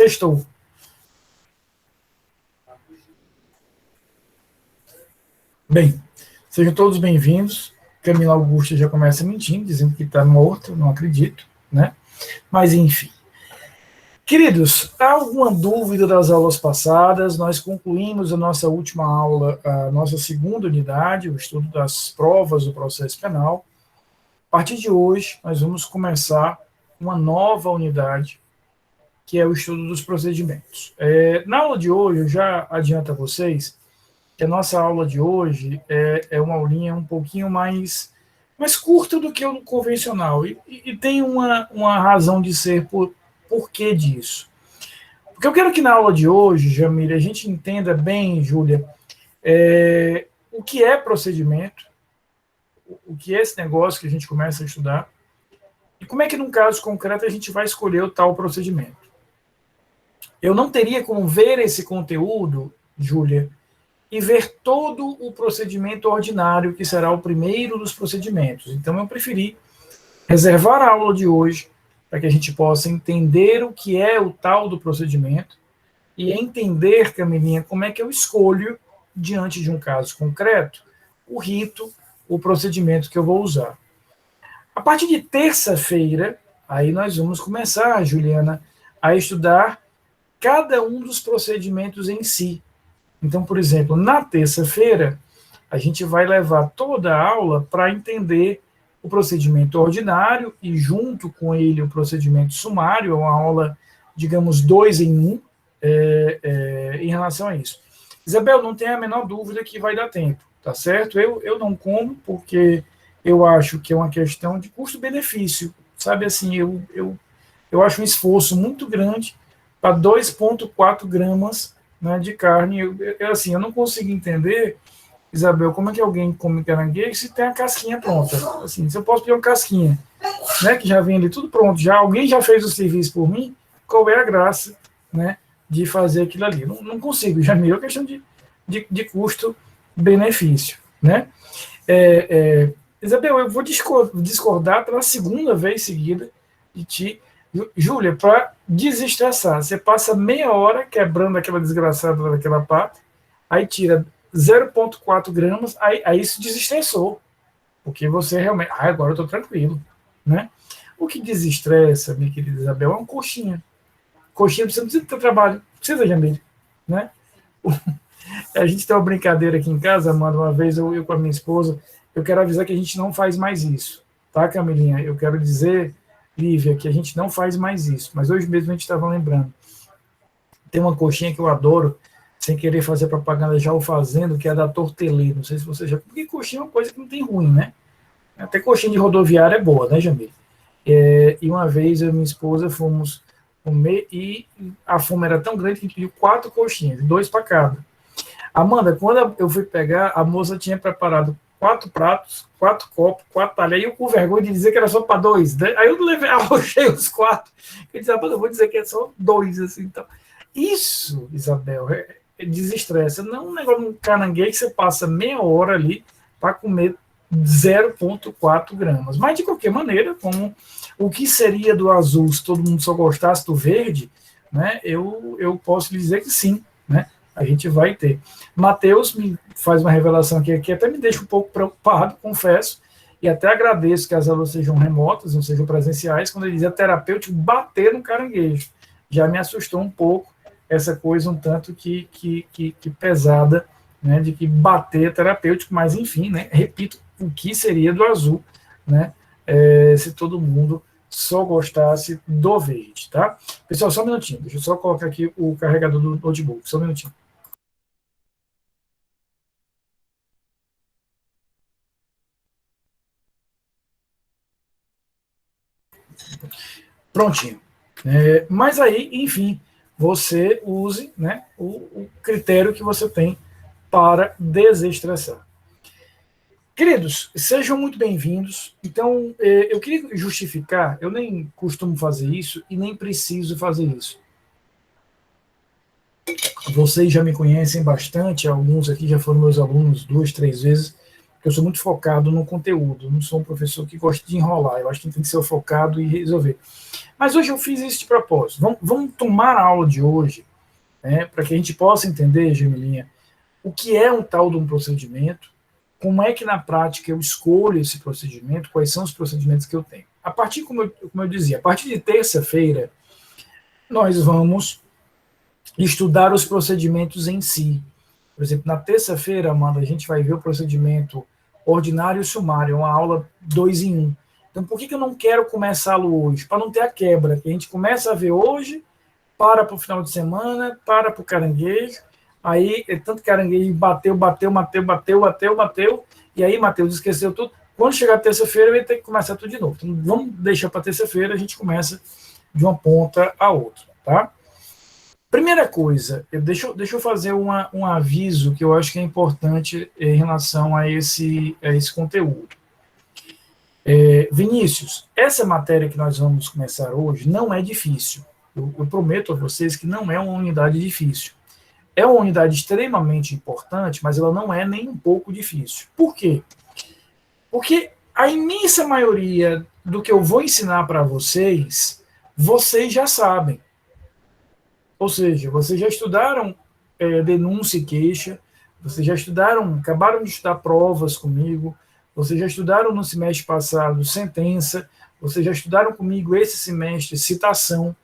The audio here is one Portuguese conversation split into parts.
Estou. Bem, sejam todos bem-vindos. Camila Augusta já começa mentindo, dizendo que está morto, não acredito, né? Mas, enfim. Queridos, há alguma dúvida das aulas passadas? Nós concluímos a nossa última aula, a nossa segunda unidade, o estudo das provas do processo penal. A partir de hoje, nós vamos começar uma nova unidade, que é o estudo dos procedimentos. Na aula de hoje, eu já adianto a vocês que a nossa aula de hoje é uma aulinha um pouquinho mais curta do que o convencional. E tem uma razão de ser por que disso. Porque eu quero que na aula de hoje, Jamila, a gente entenda bem, Júlia, o que é procedimento, o que é esse negócio que a gente começa a estudar, e como é que, num caso concreto, a gente vai escolher o tal procedimento. Eu não teria como ver esse conteúdo, Júlia, e ver todo o procedimento ordinário, que será o primeiro dos procedimentos. Então, eu preferi reservar a aula de hoje para que a gente possa entender o que é o tal do procedimento e entender, Camilinha, como é que eu escolho, diante de um caso concreto, o rito, o procedimento que eu vou usar. A partir de terça-feira, aí nós vamos começar, Juliana, a estudar cada um dos procedimentos em si. Então, por exemplo, na terça-feira, a gente vai levar toda a aula para entender o procedimento ordinário e, junto com ele, o procedimento sumário, uma aula, digamos, 2 em 1, em relação a isso. Isabel, não tem a menor dúvida que vai dar tempo, tá certo? Eu não como porque eu acho que é uma questão de custo-benefício, sabe assim, eu acho um esforço muito grande para 2,4 gramas, né, de carne. Eu não consigo entender, Isabel, como é que alguém come caranguejo se tem a casquinha pronta. Assim, se eu posso pedir uma casquinha, né, que já vem ali tudo pronto, já alguém já fez o serviço por mim, qual é a graça, né, de fazer aquilo ali? Não consigo, já me é questão de custo-benefício, né? Isabel, eu vou discordar pela segunda vez seguida de ti. Júlia, para desestressar, você passa meia hora quebrando aquela desgraçada daquela pata, aí tira 0,4 gramas, aí isso desestressou, porque você realmente, agora eu estou tranquilo, né? O que desestressa, minha querida Isabel, é uma coxinha. Coxinha você não precisa ter trabalho, precisa, Jamil, né? A gente tem uma brincadeira aqui em casa, Amanda, uma vez eu com a minha esposa, eu quero avisar que a gente não faz mais isso, tá, Camilinha? Eu quero dizer, Lívia, que a gente não faz mais isso, mas hoje mesmo a gente estava lembrando. Tem uma coxinha que eu adoro, sem querer fazer propaganda, já o fazendo, que é da Tortelê, não sei se você já... Porque coxinha é uma coisa que não tem ruim, né? Até coxinha de rodoviária é boa, né, Jamil? E uma vez eu e minha esposa fomos comer e a fome era tão grande que a gente pediu 4 coxinhas, 2 para cada. Amanda, quando eu fui pegar, a moça tinha preparado 4 pratos, 4 copos, 4 talheres, e eu com vergonha de dizer que era só para 2. Né? Aí eu levei, arrochei os 4. Eu disse, Amanda, eu vou dizer que é só 2, assim, então. Isso, Isabel, desestressa. Não é um negócio de um caranguejo que você passa meia hora ali para comer 0,4 gramas. Mas, de qualquer maneira, como o que seria do azul se todo mundo só gostasse do verde, né, eu posso lhe dizer que sim, né? A gente vai ter. Mateus me faz uma revelação aqui que até me deixa um pouco preocupado, confesso, e até agradeço que as aulas sejam remotas, não sejam presenciais, quando ele dizia terapêutico bater no caranguejo. Já me assustou um pouco essa coisa um tanto que pesada, né, de que bater é terapêutico, mas enfim, né, repito, o que seria do azul, né, se todo mundo só gostasse do verde, tá? Pessoal, só um minutinho, deixa eu só colocar aqui o carregador do notebook, só um minutinho. Prontinho. Mas aí, enfim, você use, né, o critério que você tem para desestressar. Queridos, sejam muito bem-vindos. Então, eu queria justificar, eu nem costumo fazer isso e nem preciso fazer isso. Vocês já me conhecem bastante, alguns aqui já foram meus alunos 2, 3 vezes. porque eu sou muito focado no conteúdo, eu não sou um professor que gosta de enrolar, eu acho que tem que ser focado e resolver. Mas hoje eu fiz isso de propósito. Vamos tomar a aula de hoje, né, para que a gente possa entender, Gemilinha, o que é um tal de um procedimento, como é que na prática eu escolho esse procedimento, quais são os procedimentos que eu tenho. A partir, como eu dizia, a partir de terça-feira, nós vamos estudar os procedimentos em si. Por exemplo, na terça-feira, Amanda, a gente vai ver o procedimento ordinário e sumário, uma aula 2 em 1. Então, por que eu não quero começá-lo hoje? Para não ter a quebra, que a gente começa a ver hoje, para o final de semana, para o caranguejo, aí tanto caranguejo bateu, e aí Matheus esqueceu tudo. Quando chegar terça-feira, eu ia ter que começar tudo de novo. Então, vamos deixar para terça-feira, a gente começa de uma ponta a outra, tá? Primeira coisa, deixa eu fazer um aviso que eu acho que é importante em relação a esse conteúdo. Vinícius, essa matéria que nós vamos começar hoje não é difícil. Eu prometo a vocês que não é uma unidade difícil. É uma unidade extremamente importante, mas ela não é nem um pouco difícil. Por quê? Porque a imensa maioria do que eu vou ensinar para vocês, vocês já sabem. Ou seja, vocês já estudaram denúncia e queixa, vocês já estudaram, acabaram de estudar provas comigo, vocês já estudaram no semestre passado sentença, vocês já estudaram comigo esse semestre citação.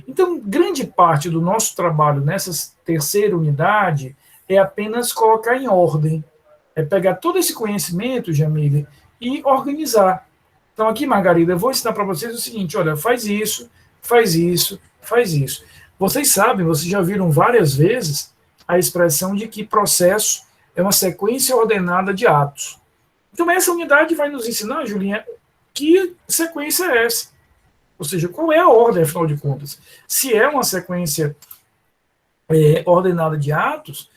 Então, grande parte do nosso trabalho nessa terceira unidade é apenas colocar em ordem, é pegar todo esse conhecimento, Jamile, e organizar. Então, aqui, Margarida, eu vou ensinar para vocês o seguinte, olha, faz isso, faz isso, faz isso. Vocês sabem, vocês já viram várias vezes a expressão de que processo é uma sequência ordenada de atos. Então, essa unidade vai nos ensinar, Julinha, que sequência é essa. Ou seja, qual é a ordem, afinal de contas? Se é uma sequência ordenada de atos,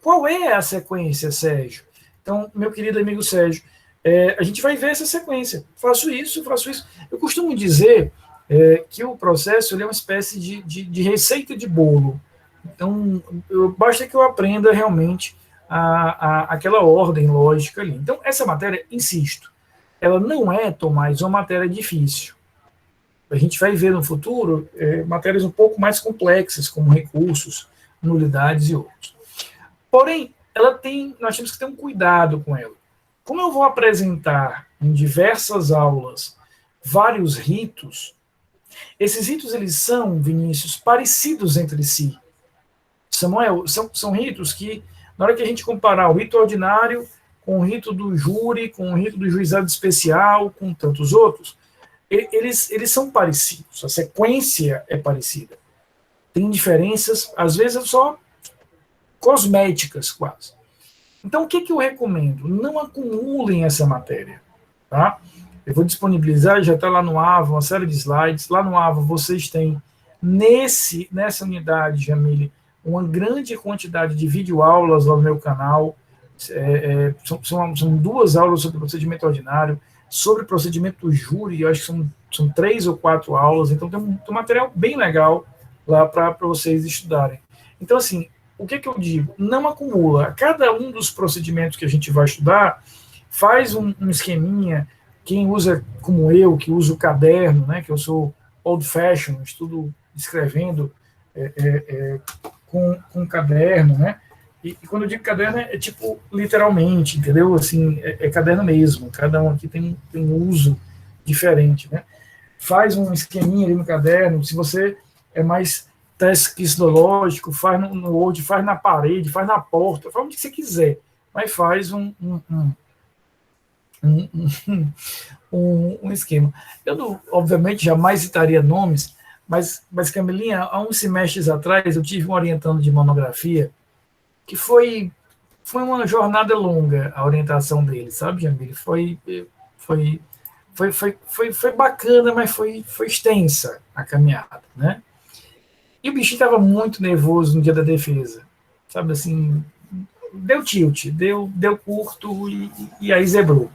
qual é a sequência, Sérgio? Então, meu querido amigo Sérgio, a gente vai ver essa sequência. Faço isso, faço isso. Eu costumo dizer que o processo ele é uma espécie de receita de bolo. Então, basta que eu aprenda realmente aquela ordem lógica ali. Então, essa matéria, insisto, ela não é, Tomás, uma matéria difícil. A gente vai ver no futuro matérias um pouco mais complexas, como recursos, nulidades e outros. Porém, nós temos que ter um cuidado com ela. Como eu vou apresentar em diversas aulas vários ritos, esses ritos eles são, Vinícius, parecidos entre si. Samuel, são ritos que, na hora que a gente comparar o rito ordinário com o rito do júri, com o rito do juizado especial, com tantos outros, eles são parecidos, a sequência é parecida. Tem diferenças, às vezes só cosméticas quase. Então, o que eu recomendo? Não acumulem essa matéria. Tá? Eu vou disponibilizar, já está lá no AVA, uma série de slides. Lá no AVA vocês têm, nessa unidade, Jamile, uma grande quantidade de videoaulas lá no meu canal. São 2 aulas sobre procedimento ordinário, sobre procedimento do júri, eu acho que são 3 ou 4 aulas, então tem um material bem legal lá para vocês estudarem. Então, assim, o que eu digo? Não acumula. Cada um dos procedimentos que a gente vai estudar, faz um esqueminha. Quem usa, como eu, que usa o caderno, né, que eu sou old fashion, estudo escrevendo com caderno, né? E quando eu digo caderno, é tipo, literalmente, entendeu? Assim, caderno mesmo. Cada um aqui tem um uso diferente, né? Faz um esqueminha ali no caderno. Se você é mais tasquistológico, faz no Word, faz na parede, faz na porta, faz onde você quiser. Mas faz um esquema. Eu, obviamente, jamais citaria nomes, mas Camilinha, há uns semestres atrás, eu tive um orientando de monografia que foi uma jornada longa a orientação dele, sabe, Jamile? Foi bacana, mas foi extensa a caminhada, né? E o bichinho estava muito nervoso no dia da defesa, sabe, assim, deu tilt, deu curto e aí zebrou.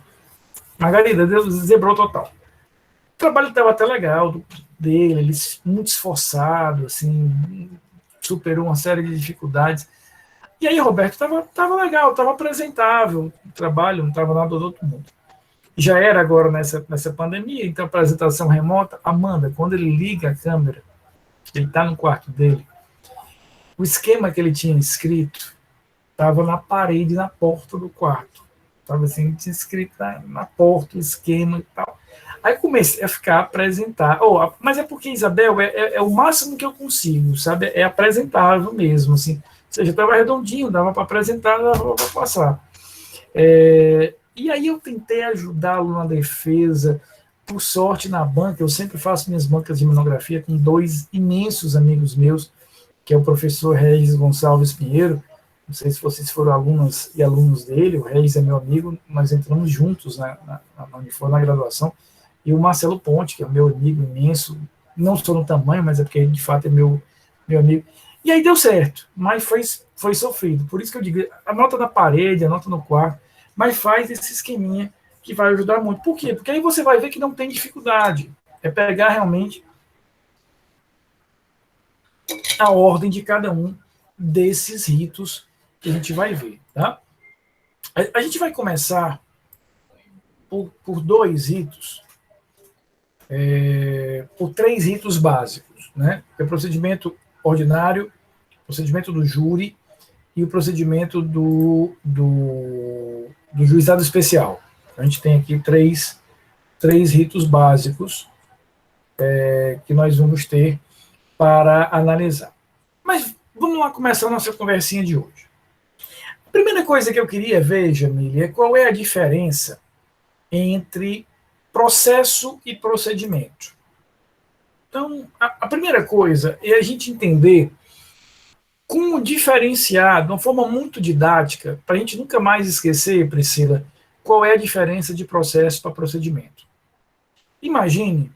Margarida, zebrou total. O trabalho estava até legal dele, ele muito esforçado, assim, superou uma série de dificuldades. E aí, Roberto, tava legal, tava apresentável o trabalho, não tava nada do outro mundo. Já era agora nessa pandemia, então apresentação remota. Amanda, quando ele liga a câmera, ele está no quarto dele, o esquema que ele tinha escrito estava na parede, na porta do quarto. Estava assim, tinha escrito na porta o esquema e tal. Aí comecei a ficar apresentar. Mas é porque, Isabel, é o máximo que eu consigo, sabe? É apresentável mesmo, assim. Ou seja, estava redondinho, dava para apresentar, dava para passar. E aí eu tentei ajudá-lo na defesa. Por sorte, na banca, eu sempre faço minhas bancas de monografia com dois imensos amigos meus, que é o professor Regis Gonçalves Pinheiro. Não sei se vocês foram alunas e alunos dele, o Regis é meu amigo, nós entramos juntos na Unifor, na graduação, e o Marcelo Ponte, que é meu amigo imenso, não só no tamanho, mas é porque ele de fato é meu amigo. E aí deu certo, mas foi sofrido. Por isso que eu digo, anota na parede, anota no quarto, mas faz esse esqueminha que vai ajudar muito. Por quê? Porque aí você vai ver que não tem dificuldade. É pegar realmente a ordem de cada um desses ritos que a gente vai ver. Tá? A gente vai começar por dois ritos, por três ritos básicos. Né? É o procedimento ordinário, o procedimento do júri e o procedimento do juizado especial. A gente tem aqui três ritos básicos que nós vamos ter para analisar. Mas vamos lá começar a nossa conversinha de hoje. A primeira coisa que eu queria ver, Jamile, é qual é a diferença entre processo e procedimento. Então, a primeira coisa é a gente entender como diferenciar, de uma forma muito didática, para a gente nunca mais esquecer, Priscila, qual é a diferença de processo para procedimento. Imagine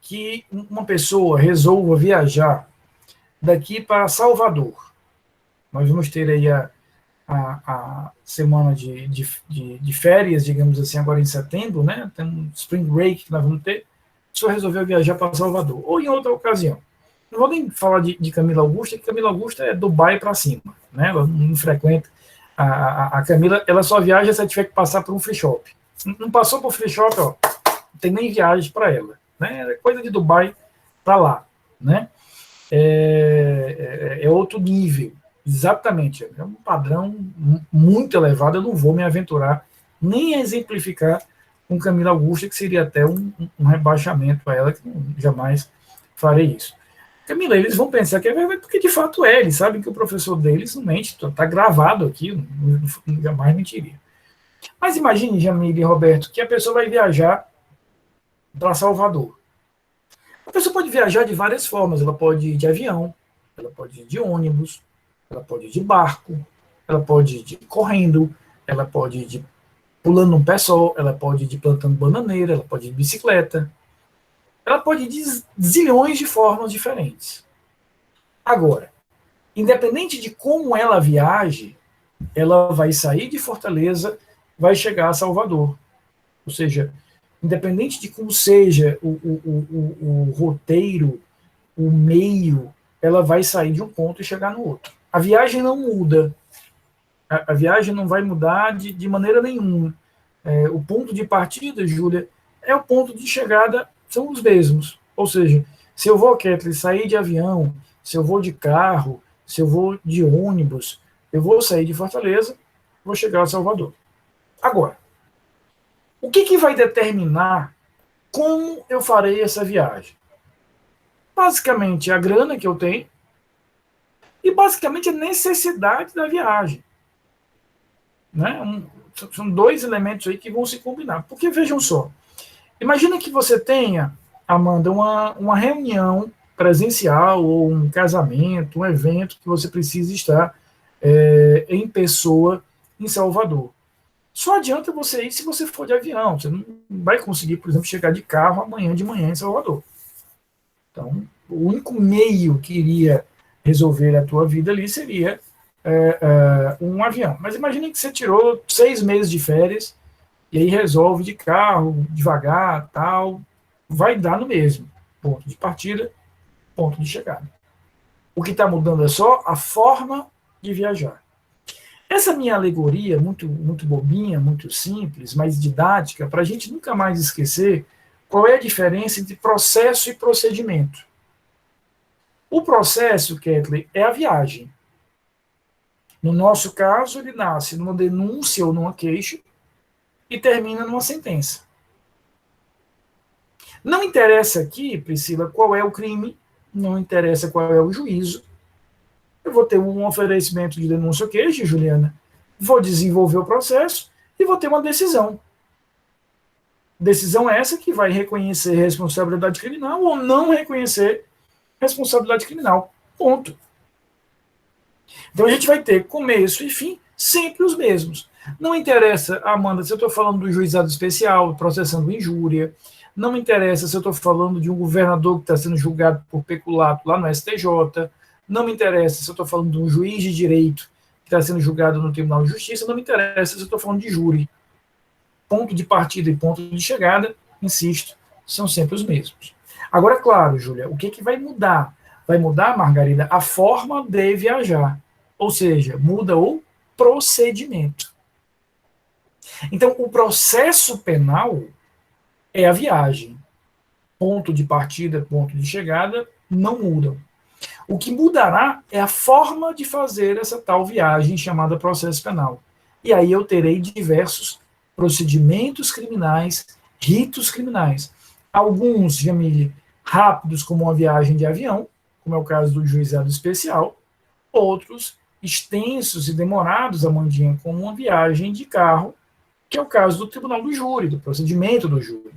que uma pessoa resolva viajar daqui para Salvador. Nós vamos ter aí a semana de férias, digamos assim, agora em setembro, né? Tem um spring break que nós vamos ter. A pessoa resolveu viajar para Salvador, ou em outra ocasião. Não vou nem falar de Camila Augusta, que Camila Augusta é Dubai para cima, né? Ela não frequenta. A Camila, ela só viaja se ela tiver que passar por um free shop. Não passou por free shop, ó, não tem nem viagem para ela, né? É coisa de Dubai para lá, né? É outro nível, exatamente. É um padrão muito elevado. Eu não vou me aventurar nem a exemplificar com Camila Augusta, que seria até um rebaixamento a ela, que jamais farei isso. Camila, eles vão pensar que é verdade, porque de fato é, eles sabem que o professor deles não mente, está gravado aqui, jamais mentiria. Mas imagine, Jamile e Roberto, que a pessoa vai viajar para Salvador. A pessoa pode viajar de várias formas, ela pode ir de avião, ela pode ir de ônibus, ela pode ir de barco, ela pode ir de correndo, ela pode ir de pulando um pé só, ela pode ir de plantando bananeira, ela pode ir de bicicleta, ela pode ir de zilhões de formas diferentes. Agora, independente de como ela viaje, ela vai sair de Fortaleza, vai chegar a Salvador. Ou seja, independente de como seja o roteiro, o meio, ela vai sair de um ponto e chegar no outro. A viagem não muda. A viagem não vai mudar de maneira nenhuma. O ponto de partida, Júlia, é o ponto de chegada, são os mesmos. Ou seja, se eu vou, Kathleen, sair de avião, se eu vou de carro, se eu vou de ônibus, eu vou sair de Fortaleza, vou chegar a Salvador. Agora, o que vai determinar como eu farei essa viagem? Basicamente, a grana que eu tenho e, basicamente, a necessidade da viagem. Né? São dois elementos aí que vão se combinar. Porque, vejam só, imagina que você tenha, Amanda, uma reunião presencial ou um casamento, um evento que você precisa estar em pessoa em Salvador. Só adianta você ir se você for de avião. Você não vai conseguir, por exemplo, chegar de carro amanhã de manhã em Salvador. Então, o único meio que iria resolver a tua vida ali seria um avião. Mas imagine que você tirou 6 meses de férias e aí resolve de carro, devagar, tal. Vai dar no mesmo. Ponto de partida, ponto de chegada. O que está mudando é só a forma de viajar. Essa minha alegoria, muito, muito bobinha, muito simples, mas didática, para a gente nunca mais esquecer qual é a diferença entre processo e procedimento. O processo, Kathleen, é a viagem. No nosso caso, ele nasce numa denúncia ou numa queixa e termina numa sentença. Não interessa aqui, Priscila, qual é o crime, não interessa qual é o juízo. Eu vou ter um oferecimento de denúncia ou queixa, Juliana, vou desenvolver o processo e vou ter uma decisão. Decisão essa que vai reconhecer responsabilidade criminal ou não reconhecer responsabilidade criminal. Ponto. Então a gente vai ter começo e fim sempre os mesmos. Não interessa, Amanda, se eu estou falando do juizado especial processando injúria, não me interessa se eu estou falando de um governador que está sendo julgado por peculato lá no STJ, não me interessa se eu estou falando de um juiz de direito que está sendo julgado no Tribunal de Justiça, não me interessa se eu estou falando de júri. Ponto de partida e ponto de chegada, insisto, são sempre os mesmos. Agora, claro, Júlia, o que vai mudar? Vai mudar, Margarida, a forma de viajar. Ou seja, muda o procedimento. Então, o processo penal é a viagem. Ponto de partida, ponto de chegada, não mudam. O que mudará é a forma de fazer essa tal viagem chamada processo penal. E aí eu terei diversos procedimentos criminais, ritos criminais. Alguns, Jamile, rápidos, como uma viagem de avião, como é o caso do juizado especial. Outros, extensos e demorados, Amandinha, como uma viagem de carro, que é o caso do tribunal do júri, do procedimento do júri.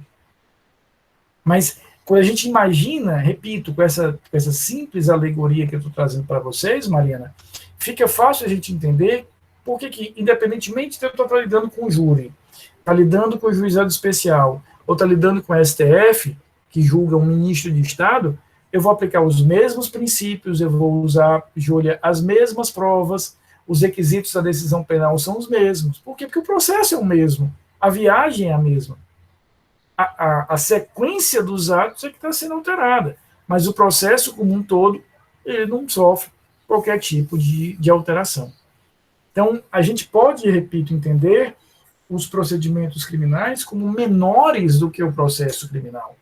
Mas quando a gente imagina, repito, com essa simples alegoria que eu estou trazendo para vocês, Mariana, fica fácil a gente entender por que, independentemente de eu estar lidando com o júri, está lidando com o juizado especial, ou está lidando com o STF, que julga um ministro de Estado, eu vou aplicar os mesmos princípios, eu vou usar, Júlia, as mesmas provas, os requisitos da decisão penal são os mesmos. Por quê? Porque o processo é o mesmo, a viagem é a mesma. A sequência dos atos é que está sendo alterada, mas o processo como um todo, ele não sofre qualquer tipo de alteração. Então, a gente pode, repito, entender os procedimentos criminais como menores do que o processo criminal.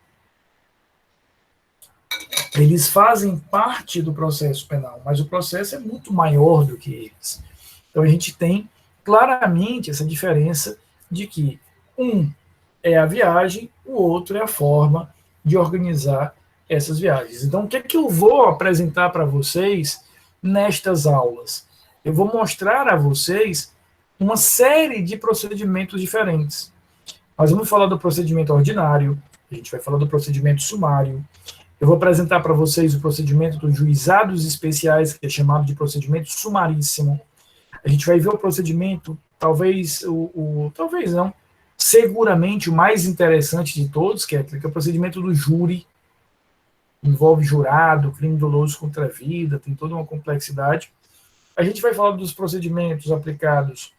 Eles fazem parte do processo penal, mas o processo é muito maior do que eles. Então, a gente tem claramente essa diferença de que um é a viagem, o outro é a forma de organizar essas viagens. Então, o que é que eu vou apresentar para vocês nestas aulas? Eu vou mostrar a vocês uma série de procedimentos diferentes. Nós vamos falar do procedimento ordinário, a gente vai falar do procedimento sumário, eu vou apresentar para vocês o procedimento dos juizados especiais, que é chamado de procedimento sumaríssimo. A gente vai ver o procedimento, talvez talvez não, seguramente o mais interessante de todos, que é o procedimento do júri, envolve jurado, crime doloso contra a vida, tem toda uma complexidade. A gente vai falar dos procedimentos aplicados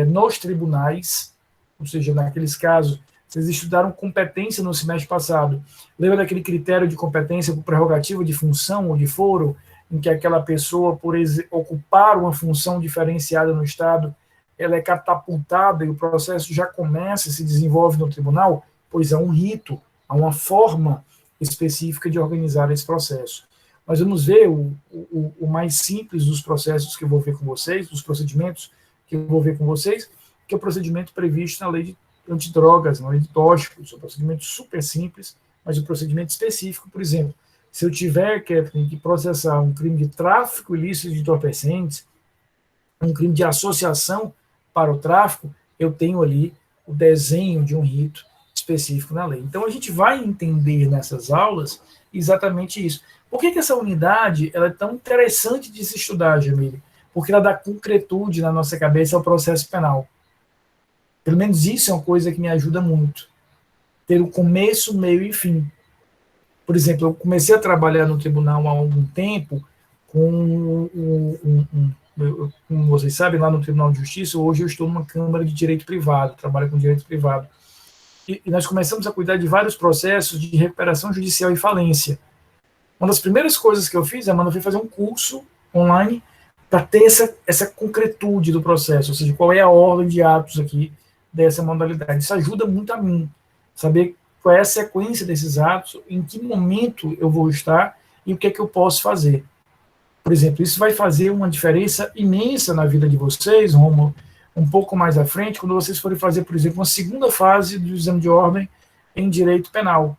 nos tribunais, ou seja, naqueles casos, vocês estudaram competência no semestre passado, lembra daquele critério de competência por prerrogativa de função ou de foro, em que aquela pessoa, por ocupar uma função diferenciada no Estado, ela é catapultada e o processo já começa e se desenvolve no tribunal? Pois há um rito, há uma forma específica de organizar esse processo. Nós vamos ver o mais simples dos processos que eu vou ver com vocês, dos procedimentos que eu vou ver com vocês, que é o procedimento previsto na lei de antidrogas, na lei de tóxicos, é um procedimento super simples, mas um procedimento específico, por exemplo, se eu tiver, Kathleen, que processar um crime de tráfico ilícito de entorpecentes, um crime de associação para o tráfico, eu tenho ali o desenho de um rito específico na lei. Então, a gente vai entender nessas aulas exatamente isso. Por que essa unidade ela é tão interessante de se estudar, Jamile? Porque ela dá concretude na nossa cabeça ao processo penal. Pelo menos isso é uma coisa que me ajuda muito. Ter o começo, meio e fim. Por exemplo, eu comecei a trabalhar no tribunal há algum tempo com como vocês sabem, lá no Tribunal de Justiça, hoje eu estou numa Câmara de Direito Privado, trabalho com direito privado. E nós começamos a cuidar de vários processos de recuperação judicial e falência. Uma das primeiras coisas que eu fiz, Amanda, foi fazer um curso online para ter essa concretude do processo, ou seja, qual é a ordem de atos aqui dessa modalidade. Isso ajuda muito a mim, saber qual é a sequência desses atos, em que momento eu vou estar e o que é que eu posso fazer. Por exemplo, isso vai fazer uma diferença imensa na vida de vocês, Romulo, um pouco mais à frente, quando vocês forem fazer, por exemplo, uma segunda fase do exame de ordem em direito penal.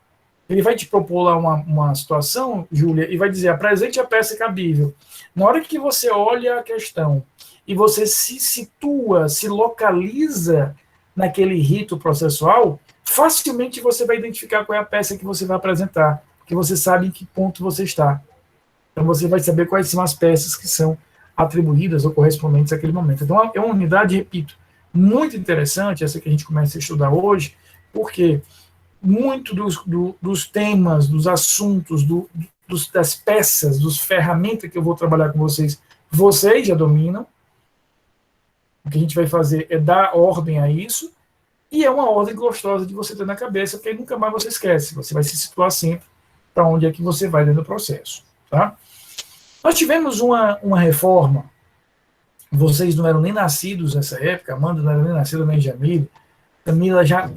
Ele vai te propor lá uma situação, Júlia, e vai dizer, apresente a peça cabível. Na hora que você olha a questão e você se situa, se localiza naquele rito processual, facilmente você vai identificar qual é a peça que você vai apresentar, porque você sabe em que ponto você está. Então você vai saber quais são as peças que são atribuídas ou correspondentes àquele momento. Então é uma unidade, repito, muito interessante, essa que a gente começa a estudar hoje, porque muito dos temas, dos assuntos, das peças, dos ferramentas que eu vou trabalhar com vocês já dominam. O que a gente vai fazer é dar ordem a isso, e é uma ordem gostosa de você ter na cabeça, porque aí nunca mais você esquece, você vai se situar sempre para onde é que você vai dentro do processo. Tá? Nós tivemos uma reforma, vocês não eram nem nascidos nessa época, Amanda não era nem nascida, nem Jamile, Camila já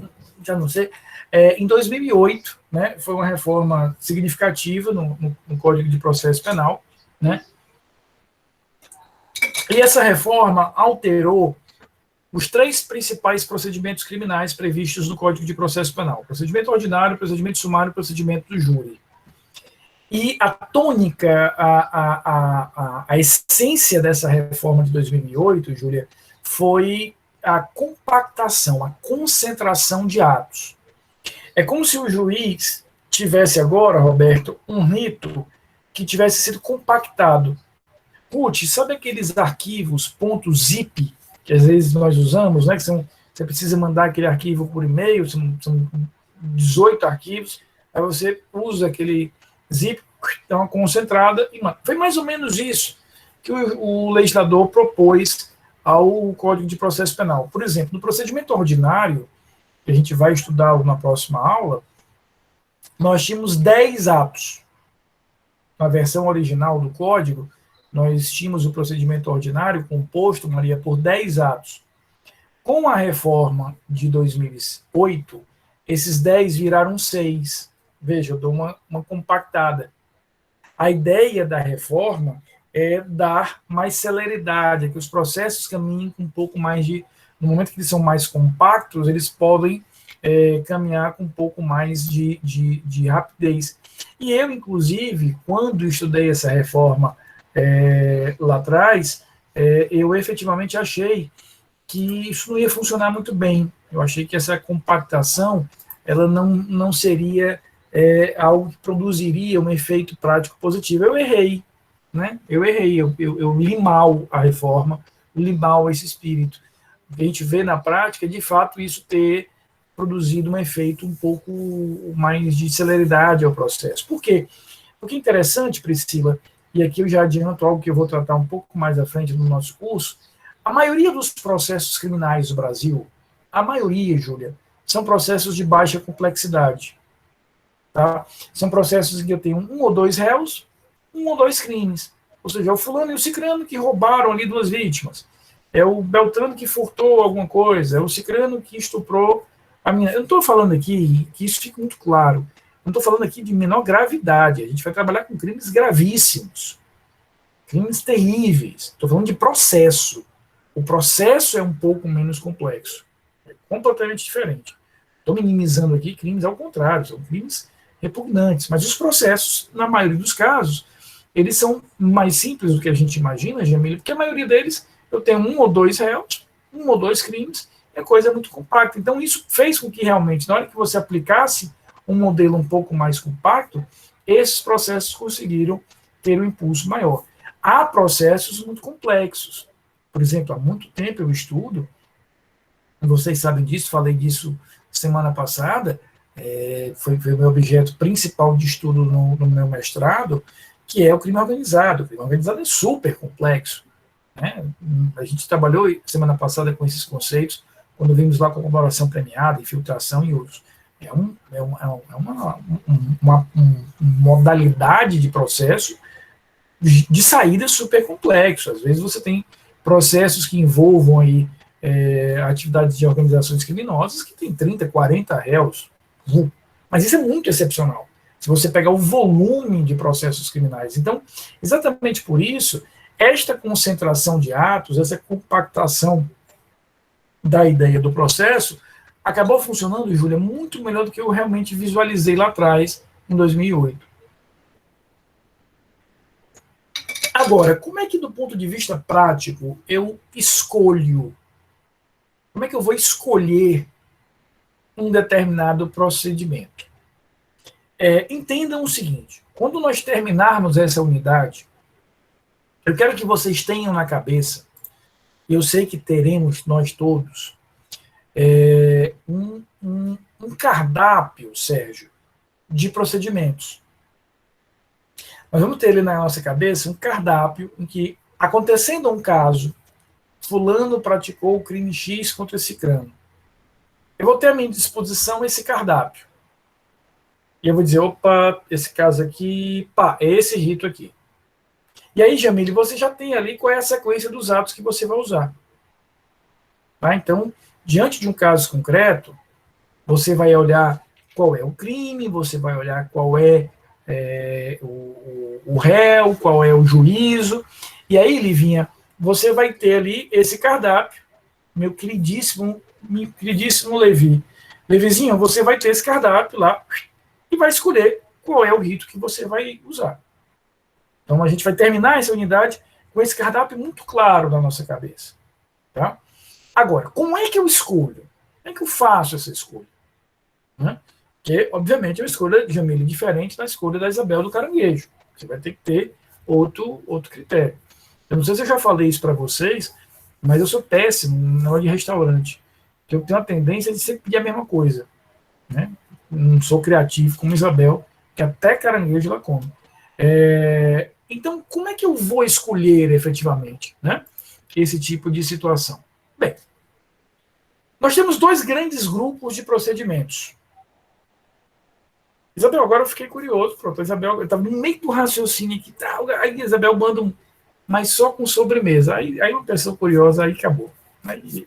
não sei, em 2008, né, foi uma reforma significativa no Código de Processo Penal, né, e essa reforma alterou os 3 principais procedimentos criminais previstos no Código de Processo Penal: procedimento ordinário, procedimento sumário e procedimento do júri. E a tônica, a essência dessa reforma de 2008, Júlia, foi a compactação, a concentração de atos. É como se o juiz tivesse agora, Roberto, um rito que tivesse sido compactado. Putz, sabe aqueles arquivos .zip que às vezes nós usamos, né? Que você precisa mandar aquele arquivo por e-mail, são 18 arquivos, aí você usa aquele zip, dá uma concentrada e manda. Foi mais ou menos isso que o legislador propôs ao Código de Processo Penal. Por exemplo, no procedimento ordinário, que a gente vai estudar na próxima aula, nós tínhamos 10 atos. Na versão original do Código, nós tínhamos o procedimento ordinário composto, Maria, por 10 atos. Com a reforma de 2008, esses 10 viraram 6. Veja, eu dou uma compactada. A ideia da reforma é dar mais celeridade, que os processos caminhem com um pouco mais de... No momento que eles são mais compactos, eles podem caminhar com um pouco mais de rapidez. E eu, inclusive, quando estudei essa reforma lá atrás, eu efetivamente achei que isso não ia funcionar muito bem. Eu achei que essa compactação ela não seria algo que produziria um efeito prático positivo. Eu errei, né? Eu li mal a reforma, li mal esse espírito. A gente vê na prática, de fato, isso ter produzido um efeito um pouco mais de celeridade ao processo. Por quê? Porque é interessante, Priscila, e aqui eu já adianto algo que eu vou tratar um pouco mais à frente no nosso curso, a maioria dos processos criminais do Brasil, a maioria, Júlia, são processos de baixa complexidade. Tá? São processos em que eu tenho 1 ou 2 réus, 1 ou 2 crimes. Ou seja, é o fulano e o cicrano que roubaram ali 2 vítimas. É o Beltrano que furtou alguma coisa, é o cicrano que estuprou a menina. Eu não estou falando aqui, que isso fique muito claro, eu não estou falando aqui de menor gravidade. A gente vai trabalhar com crimes gravíssimos, crimes terríveis. Estou falando de processo. O processo é um pouco menos complexo. É completamente diferente. Estou minimizando aqui crimes ao contrário, são crimes repugnantes. Mas os processos, na maioria dos casos, eles são mais simples do que a gente imagina, Jamile, porque a maioria deles, eu tenho 1 ou 2 réus, 1 ou 2 crimes, é coisa muito compacta. Então, isso fez com que realmente, na hora que você aplicasse um modelo um pouco mais compacto, esses processos conseguiram ter um impulso maior. Há processos muito complexos. Por exemplo, há muito tempo eu estudo, vocês sabem disso, falei disso semana passada, foi o meu objeto principal de estudo no meu mestrado, que é o crime organizado. O crime organizado é super complexo. Né? A gente trabalhou semana passada com esses conceitos, quando vimos lá com a colaboração premiada, infiltração e outros. uma modalidade de processo de saída super complexo. Às vezes você tem processos que envolvam aí, atividades de organizações criminosas que tem 30, 40 réus. Mas isso é muito excepcional, se você pegar o volume de processos criminais. Então, exatamente por isso, esta concentração de atos, essa compactação da ideia do processo, acabou funcionando, Júlia, muito melhor do que eu realmente visualizei lá atrás, em 2008. Agora, como é que, do ponto de vista prático, eu escolho? Como é que eu vou escolher um determinado procedimento? Entendam o seguinte: quando nós terminarmos essa unidade, eu quero que vocês tenham na cabeça, e eu sei que teremos nós todos, um cardápio, Sérgio, de procedimentos. Nós vamos ter ali na nossa cabeça um cardápio em que, acontecendo um caso, fulano praticou o crime X contra esse crânio. Eu vou ter à minha disposição esse cardápio. E eu vou dizer, opa, esse caso aqui, pá, é esse rito aqui. E aí, Jamile, você já tem ali qual é a sequência dos atos que você vai usar. Tá? Então, diante de um caso concreto, você vai olhar qual é o crime, você vai olhar qual é, o réu, qual é o juízo. E aí, Livinha, você vai ter ali esse cardápio, meu queridíssimo Levi. Levizinho, você vai ter esse cardápio lá e vai escolher qual é o rito que você vai usar. Então, a gente vai terminar essa unidade com esse cardápio muito claro na nossa cabeça. Tá? Agora, como é que eu escolho? Como é que eu faço essa escolha? Né? Porque, obviamente, é uma escolha de Jamile diferente da escolha da Isabel do Caranguejo. Você vai ter que ter outro critério. Eu não sei se eu já falei isso para vocês, mas eu sou péssimo na hora de restaurante. Eu tenho a tendência de sempre pedir a mesma coisa. Né? Não sou criativo como Isabel, que até caranguejo ela come. Então, como é que eu vou escolher efetivamente, né, esse tipo de situação? Bem, nós temos dois grandes grupos de procedimentos. Isabel, agora eu fiquei curioso. Pronto, Isabel, eu estava no meio do raciocínio aqui, tá, aí Isabel manda mas só com sobremesa. Aí uma pessoa curiosa, aí acabou.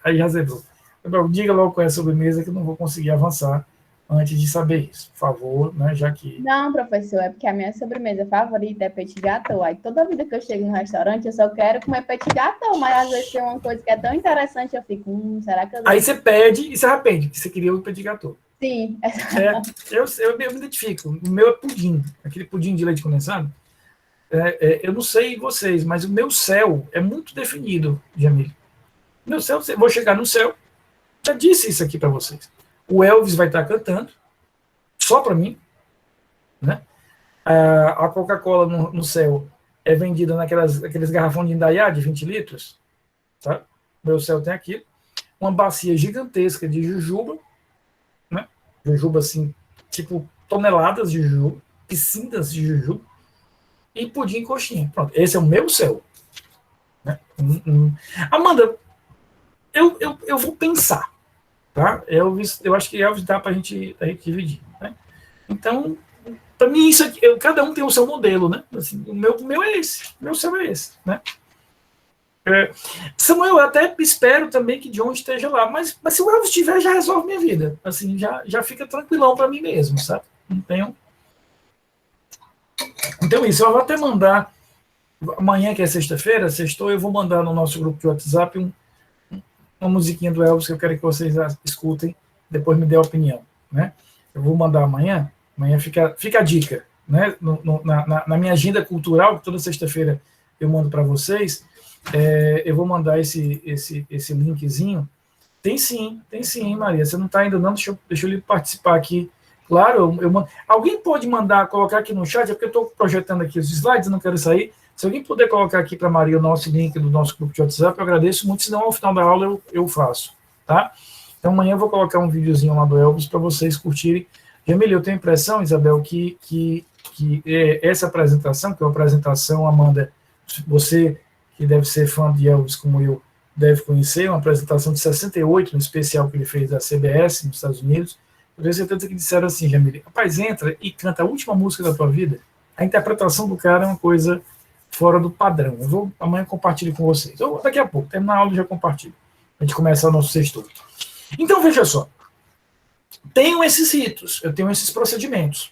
Aí já zerou. Isabel, diga logo qual é a sobremesa, que eu não vou conseguir avançar antes de saber isso, por favor, né, já que... Não, professor, é porque a minha sobremesa favorita é petit gâteau. Aí toda vida que eu chego no restaurante, eu só quero comer petit gâteau, mas às vezes tem uma coisa que é tão interessante, eu fico, será que eu... Aí você pede e se arrepende, que você queria o petit gâteau. Sim. Eu me identifico. O meu é pudim, aquele pudim de leite condensado. Eu não sei vocês, mas o meu céu é muito definido, Jamile. Meu céu, vou chegar no céu, já disse isso aqui para vocês. O Elvis vai estar cantando, só para mim, né? A Coca-Cola no céu é vendida naqueles garrafões de Indaiá de 20 litros, tá? Meu céu tem aqui uma bacia gigantesca de jujuba, né? Jujuba assim, tipo toneladas de jujuba, piscinas de jujuba, e pudim e coxinha. Pronto, esse é o meu céu. Né? Amanda, eu vou pensar. Tá? Elvis, eu acho que Elvis dá para a gente dividir. Né? Então, para mim, isso aqui, cada um tem o seu modelo. Né? Assim, o meu é esse, o meu céu é esse. Né? Samuel, eu até espero também que John esteja lá, mas se o Elvis estiver, já resolve minha vida. Assim, já fica tranquilão para mim mesmo, sabe? Então, isso, eu vou até mandar, amanhã, que é sexta-feira, sextou, eu vou mandar no nosso grupo de WhatsApp uma musiquinha do Elvis que eu quero que vocês escutem, depois me dê a opinião. Né? Eu vou mandar amanhã fica a dica. Né? Na minha agenda cultural, que toda sexta-feira eu mando para vocês, eu vou mandar esse linkzinho. Tem sim, Maria. Você não está ainda não? Deixa eu lhe participar aqui. Claro, eu mando. Alguém pode colocar aqui no chat, é porque eu estou projetando aqui os slides, não quero sair. Se alguém puder colocar aqui para Maria o nosso link do nosso grupo de WhatsApp, eu agradeço muito, senão ao final da aula eu faço. Tá? Então amanhã eu vou colocar um videozinho lá do Elvis para vocês curtirem. Jamile, eu tenho a impressão, Isabel, que essa apresentação, que é uma apresentação, Amanda, você que deve ser fã de Elvis como eu, deve conhecer, uma apresentação de 68, no especial que ele fez da CBS nos Estados Unidos. Eu tenho certeza que disseram assim, Jamile, rapaz, entra e canta a última música da tua vida. A interpretação do cara é uma coisa fora do padrão. Eu vou amanhã compartilhar com vocês. Ou daqui a pouco, terminar a aula e já compartilho. A gente começa o nosso sexto. Então, veja só. Tenho esses ritos, eu tenho esses procedimentos.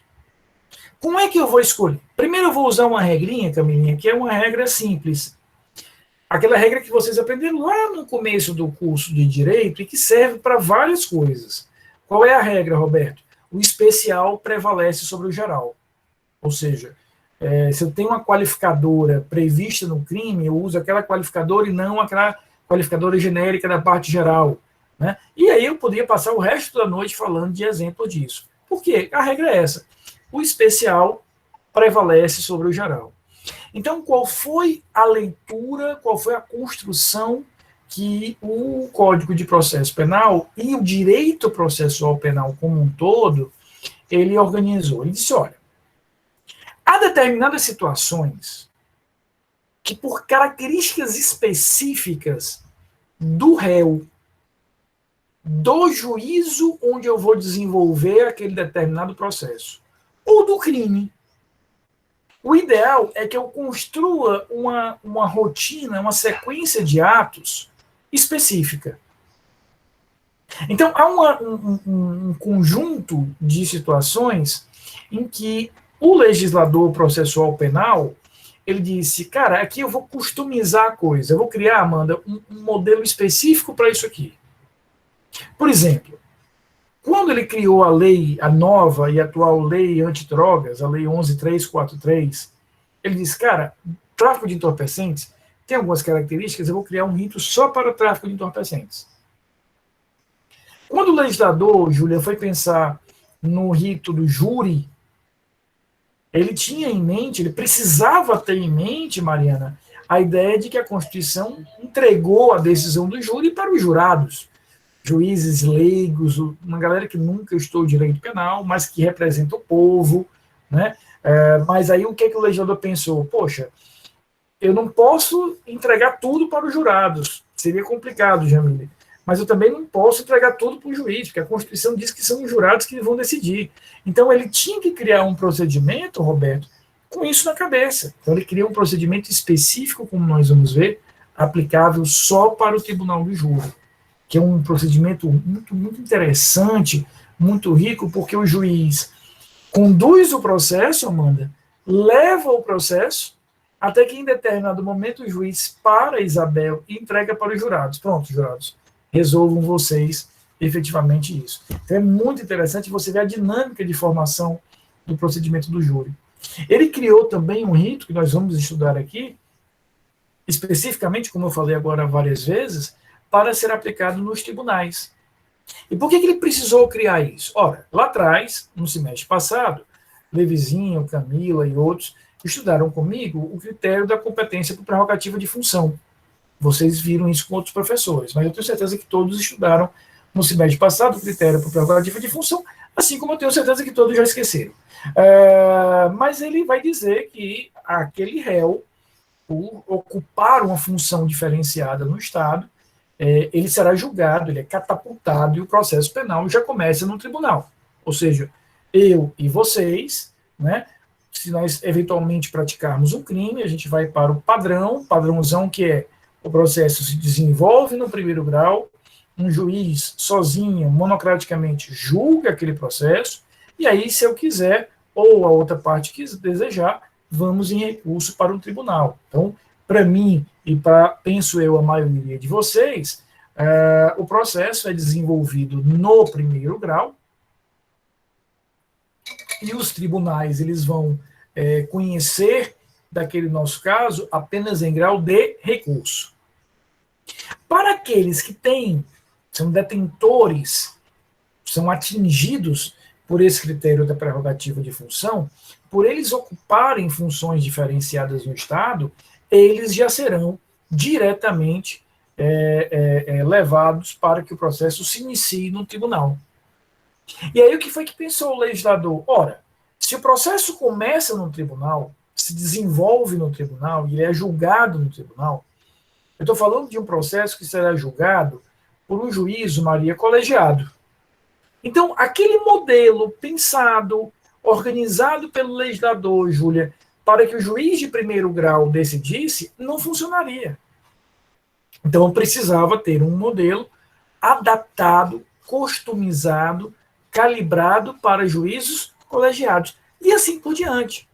Como é que eu vou escolher? Primeiro eu vou usar uma regrinha, Camilinha, que é uma regra simples. Aquela regra que vocês aprenderam lá no começo do curso de Direito e que serve para várias coisas. Qual é a regra, Roberto? O especial prevalece sobre o geral. Ou seja, se eu tenho uma qualificadora prevista no crime, eu uso aquela qualificadora e não aquela qualificadora genérica da parte geral. Né? E aí eu poderia passar o resto da noite falando de exemplo disso. Por quê? A regra é essa. O especial prevalece sobre o geral. Então, qual foi a leitura, qual foi a construção que o Código de Processo Penal e o direito processual penal como um todo, ele organizou? Ele disse, olha, há determinadas situações que, por características específicas do réu, do juízo onde eu vou desenvolver aquele determinado processo, ou do crime, o ideal é que eu construa uma rotina, uma sequência de atos específica. Então, há um conjunto de situações em que o legislador processual penal, ele disse, cara, aqui eu vou customizar a coisa, eu vou criar, Amanda, um modelo específico para isso aqui. Por exemplo, quando ele criou a lei, a nova e atual lei antidrogas, a lei 11.343, ele disse, cara, tráfico de entorpecentes tem algumas características, eu vou criar um rito só para o tráfico de entorpecentes. Quando o legislador, Júlia, foi pensar no rito do júri, ele tinha em mente, ele precisava ter em mente, Mariana, a ideia de que a Constituição entregou a decisão do júri para os jurados. Juízes leigos, uma galera que nunca estudou direito penal, mas que representa o povo, né? Mas aí o que o legislador pensou? Poxa, eu não posso entregar tudo para os jurados, seria complicado, Jamile, mas eu também não posso entregar tudo para o juiz, porque a Constituição diz que são os jurados que vão decidir. Então ele tinha que criar um procedimento, Roberto, com isso na cabeça. Então ele criou um procedimento específico, como nós vamos ver, aplicável só para o tribunal do júri, que é um procedimento muito, muito interessante, muito rico, porque o juiz conduz o processo, Amanda, leva o processo, até que em determinado momento o juiz para Isabel e entrega para os jurados. Pronto, jurados, resolvam vocês efetivamente isso. Então é muito interessante você ver a dinâmica de formação do procedimento do júri. Ele criou também um rito, que nós vamos estudar aqui, especificamente, como eu falei agora várias vezes, para ser aplicado nos tribunais. E por que ele precisou criar isso? Ora, lá atrás, no semestre passado, Levizinho, Camila e outros estudaram comigo o critério da competência por prerrogativa de função. Vocês viram isso com outros professores, mas eu tenho certeza que todos estudaram no semestre passado o critério por prerrogativa de função, assim como eu tenho certeza que todos já esqueceram. Mas ele vai dizer que aquele réu, por ocupar uma função diferenciada no Estado, ele será julgado, ele é catapultado e o processo penal já começa no tribunal. Ou seja, eu e vocês, né, se nós eventualmente praticarmos um crime, a gente vai para o padrãozão que é o processo se desenvolve no primeiro grau, um juiz sozinho, monocraticamente, julga aquele processo, e aí, se eu quiser, ou a outra parte que desejar, vamos em recurso para o tribunal. Então, para mim e para, penso eu, a maioria de vocês, o processo é desenvolvido no primeiro grau e os tribunais eles vão conhecer daquele nosso caso apenas em grau de recurso. Para aqueles que são detentores, são atingidos por esse critério da prerrogativa de função, por eles ocuparem funções diferenciadas no Estado, eles já serão diretamente levados para que o processo se inicie no tribunal. E aí o que foi que pensou o legislador? Ora, se o processo começa no tribunal, se desenvolve no tribunal e ele é julgado no tribunal, eu estou falando de um processo que será julgado por um juízo, Maria, colegiado. Então, aquele modelo pensado, organizado pelo legislador, Júlia, para que o juiz de primeiro grau decidisse, não funcionaria. Então, eu precisava ter um modelo adaptado, customizado, calibrado para juízos colegiados, e assim por diante.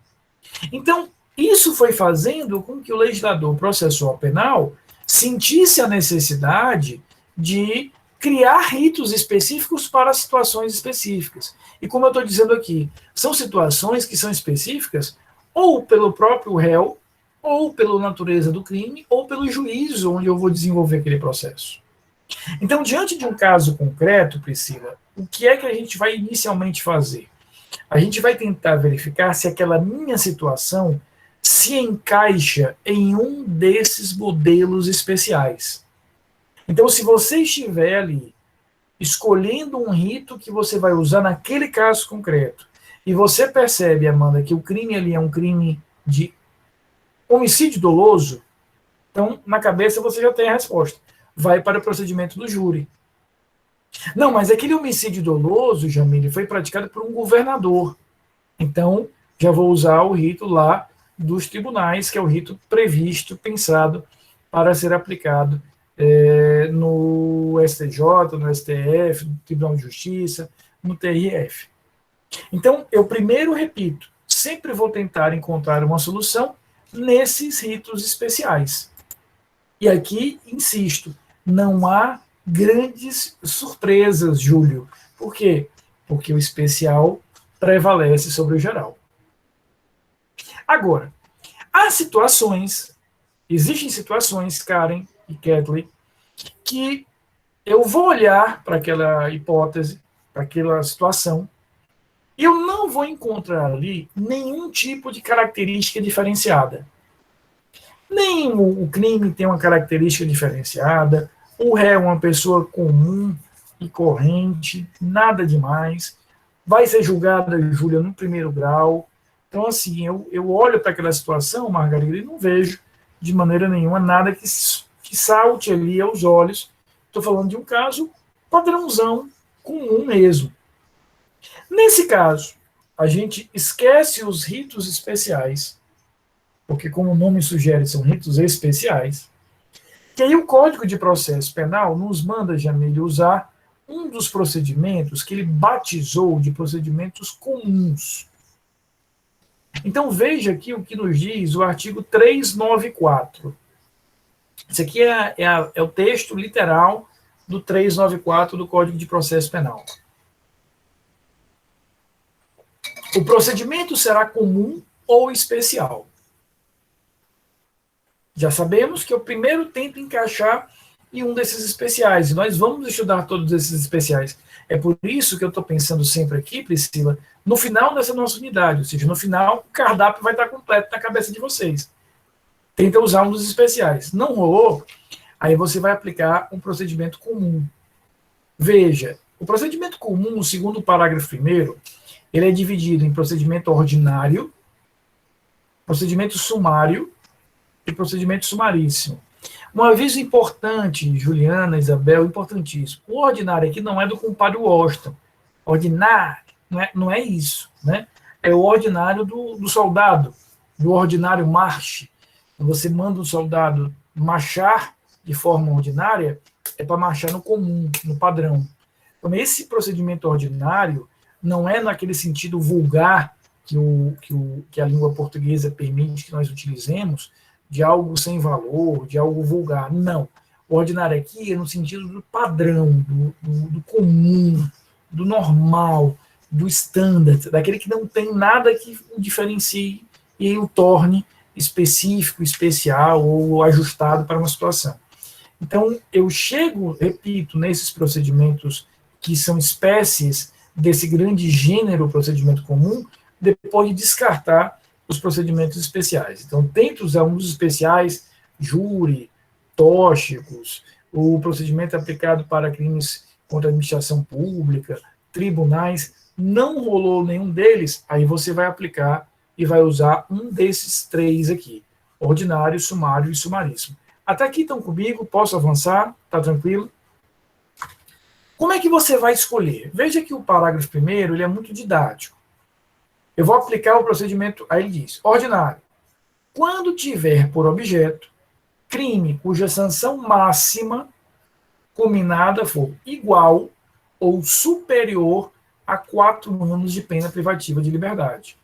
Então, isso foi fazendo com que o legislador processual penal sentisse a necessidade de criar ritos específicos para situações específicas. E como eu estou dizendo aqui, são situações que são específicas ou pelo próprio réu, ou pela natureza do crime, ou pelo juízo onde eu vou desenvolver aquele processo. Então, diante de um caso concreto, Priscila, o que é que a gente vai inicialmente fazer? A gente vai tentar verificar se aquela minha situação se encaixa em um desses modelos especiais. Então, se você estiver ali escolhendo um rito que você vai usar naquele caso concreto, e você percebe, Amanda, que o crime ali é um crime de homicídio doloso, então, na cabeça você já tem a resposta. Vai para o procedimento do júri. Não, mas aquele homicídio doloso, Jamile, foi praticado por um governador. Então, já vou usar o rito lá dos tribunais, que é o rito previsto, pensado para ser aplicado no STJ, no STF, no Tribunal de Justiça, no TRF. Então, eu primeiro repito, sempre vou tentar encontrar uma solução nesses ritos especiais. E aqui, insisto, não há grandes surpresas, Júlio. Por quê? Porque o especial prevalece sobre o geral. Agora, há situações, existem situações, Karen e Kathleen, que eu vou olhar para aquela hipótese, para aquela situação, e eu não vou encontrar ali nenhum tipo de característica diferenciada. Nem o crime tem uma característica diferenciada, o réu é uma pessoa comum e corrente, nada demais. Vai ser julgada, Júlia, no primeiro grau. Então, assim, eu olho para aquela situação, Margarida, e não vejo de maneira nenhuma nada que salte ali aos olhos. Estou falando de um caso padrãozão, comum mesmo. Nesse caso, a gente esquece os ritos especiais, porque, como o nome sugere, são ritos especiais, que aí o Código de Processo Penal nos manda, Jamile, usar um dos procedimentos que ele batizou de procedimentos comuns. Então, veja aqui o que nos diz o artigo 394. Isso aqui é o texto literal do 394 do Código de Processo Penal. O procedimento será comum ou especial. Já sabemos que eu primeiro tento encaixar em um desses especiais, e nós vamos estudar todos esses especiais. É por isso que eu estou pensando sempre aqui, Priscila, no final dessa nossa unidade, ou seja, no final o cardápio vai estar completo na cabeça de vocês. Tenta usar um dos especiais. Não rolou? Aí você vai aplicar um procedimento comum. Veja, o procedimento comum, segundo o parágrafo 1º, ele é dividido em procedimento ordinário, procedimento sumário e procedimento sumaríssimo. Um aviso importante, Juliana, Isabel, importantíssimo. O ordinário aqui não é do compadre Washington. Ordinário não é isso, né? É o ordinário do soldado, do ordinário marche. Quando você manda um soldado marchar de forma ordinária, é para marchar no comum, no padrão. Então, esse procedimento ordinário não é naquele sentido vulgar que a língua portuguesa permite que nós utilizemos, de algo sem valor, de algo vulgar. Não. O ordinário aqui é no sentido do padrão, do comum, do normal, do standard, daquele que não tem nada que o diferencie e o torne específico, especial ou ajustado para uma situação. Então, eu chego, repito, nesses procedimentos que são espécies desse grande gênero procedimento comum, depois de descartar os procedimentos especiais. Então, dentre os alunos especiais, júri, tóxicos, o procedimento aplicado para crimes contra a administração pública, tribunais, não rolou nenhum deles, aí você vai aplicar e vai usar um desses três aqui, ordinário, sumário e sumaríssimo. Até aqui estão comigo, posso avançar? Tá tranquilo? Como é que você vai escolher? Veja que o parágrafo primeiro ele é muito didático. Eu vou aplicar o procedimento, aí ele diz, ordinário. Quando tiver por objeto crime cuja sanção máxima combinada for igual ou superior a 4 anos de pena privativa de liberdade.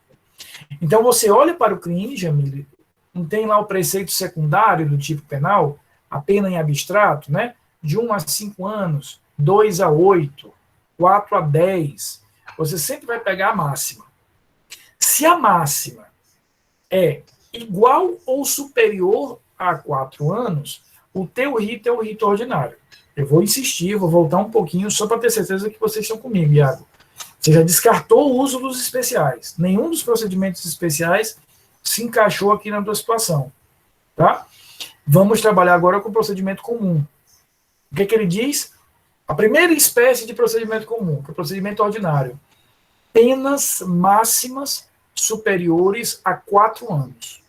Então você olha para o crime, Jamile, não tem lá o preceito secundário do tipo penal, a pena em abstrato, né? De 1 a 5 anos, 2 a 8, 4 a 10. Você sempre vai pegar a máxima. Se a máxima é igual ou superior a 4 anos, o teu rito é o rito ordinário. Eu vou insistir, vou voltar um pouquinho só para ter certeza que vocês estão comigo, Iago. Você já descartou o uso dos especiais. Nenhum dos procedimentos especiais se encaixou aqui na tua situação. Tá? Vamos trabalhar agora com o procedimento comum. O que ele diz? A primeira espécie de procedimento comum, que é o procedimento ordinário. Penas máximas superiores a 4 anos.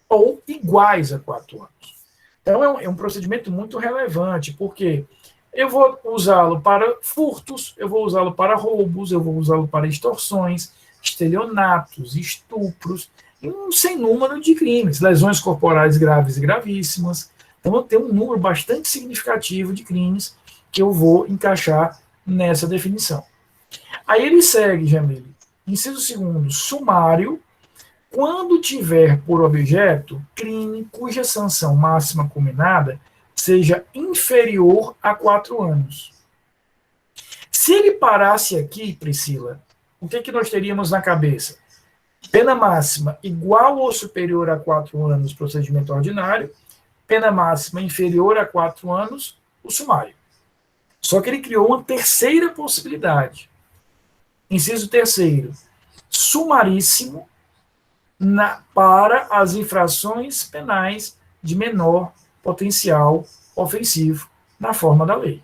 Ou iguais a 4 anos. Então, é um procedimento muito relevante, porque eu vou usá-lo para furtos, eu vou usá-lo para roubos, eu vou usá-lo para extorsões, estelionatos, estupros, e um sem número de crimes, lesões corporais graves e gravíssimas. Então, eu tenho um número bastante significativo de crimes que eu vou encaixar nessa definição. Aí ele segue, Jamile. Inciso segundo, sumário, quando tiver por objeto crime cuja sanção máxima combinada seja inferior a 4 anos. Se ele parasse aqui, Priscila, o que nós teríamos na cabeça? Pena máxima igual ou superior a 4 anos, procedimento ordinário. Pena máxima inferior a 4 anos, o sumário. Só que ele criou uma terceira possibilidade. Inciso terceiro, sumaríssimo para as infrações penais de menor potencial ofensivo na forma da lei.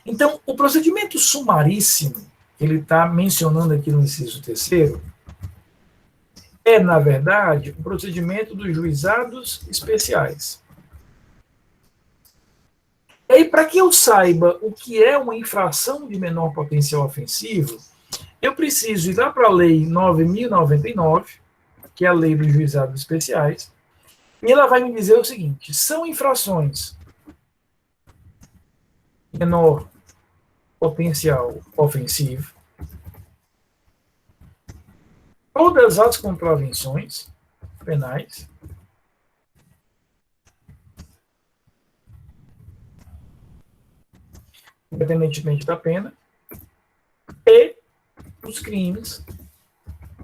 Então, o procedimento sumaríssimo, que ele está mencionando aqui no inciso terceiro, é, na verdade, o procedimento dos juizados especiais. E aí, para que eu saiba o que é uma infração de menor potencial ofensivo, eu preciso ir lá para a Lei 9.099, que é a Lei dos Juizados Especiais, e ela vai me dizer o seguinte: são infrações de menor potencial ofensivo, todas as contravenções penais, independentemente da pena, e os crimes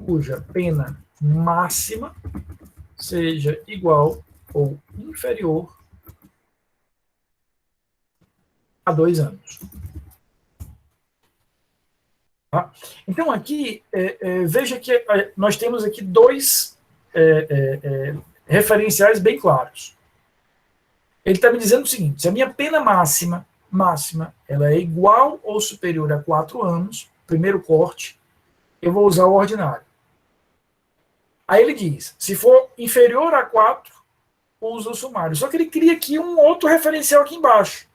cuja pena máxima seja igual ou inferior a 2 anos. Tá? Então, aqui, veja que nós temos aqui dois referenciais bem claros. Ele está me dizendo o seguinte: se a minha pena máxima ela é igual ou superior a 4 anos, primeiro corte, eu vou usar o ordinário. Aí ele diz, se for inferior a 4, usa o sumário. Só que ele cria aqui um outro referencial aqui embaixo.